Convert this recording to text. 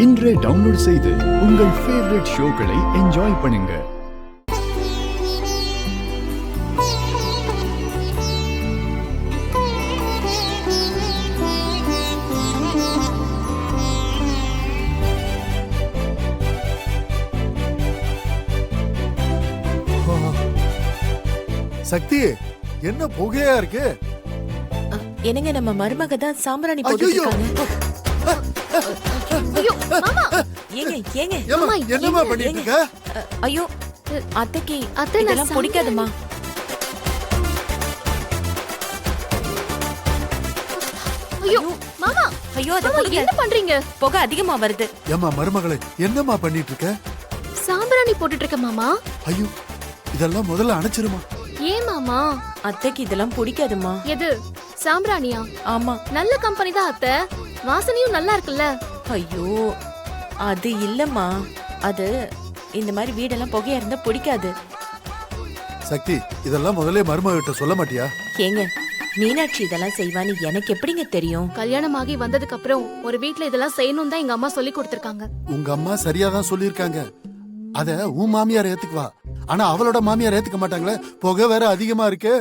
இன்றே டவுன்லோட் செய்து உங்கள் ஃபேவரட் ஷோக்களை என்ஜாய் பண்ணுங்க. சக்தி, என்ன புகையா இருக்கு? என்னங்க, நம்ம மருமக தான் சாம்பிராணி போட்டுருக்காங்க. ஐயோ மாமா, ஏங்க ஏங்க ஏம்மா, என்னம்மா பண்ணிட்டு இருக்க? ஐயோ அத்தைக்கு அத்தை, நான் இதெல்லாம் பிடிக்காதுமா. ஐயோ மாமா, ஐயோ அத மாமா, என்ன பண்றீங்க? புகை அதிகமா வருது. ஏம்மா மருமகளே, என்னம்மா பண்ணிட்டு இருக்க? சாம்பிராணி போட்டுட்டு இருக்க மாமா. ஐயோ, இதெல்லாம் முதல்ல அணைச்சிருமா. ஏன் மாமா? அத்தைக்கு இதெல்லாம் பிடிக்காதுமா. எது சாம்பிராணியா? ஆமா. நல்ல கம்பெனி தான் அத்தை, வாசனையும் நல்லா இருக்குல்ல. ஐயோ அது இல்லம்மா, அது இந்த மாதிரி வீடெல்லாம் புகையா இருந்தா பிடிக்காது. சக்தி, இதெல்லாம் முதல்ல மருமகிட்ட சொல்ல மாட்டியா? ஏங்க, மீனாட்சி இதெல்லாம் செய்வான்னு எனக்கு எப்படிங்க தெரியும்? கல்யாணம் ஆகி வந்ததுக்கு அப்புறம் ஒரு வீட்ல இதெல்லாம் செய்யணும் தான் எங்க அம்மா சொல்லி கொடுத்திருக்காங்க. உங்க அம்மா சரியாதான் சொல்லிருக்காங்க. அத உன் மாமியார் ஏத்துக்குவா, ஆனா அவளோட மாமியார் ஏத்துக்க மாட்டாங்களே. புகை வேற அதிகமா இருக்கு.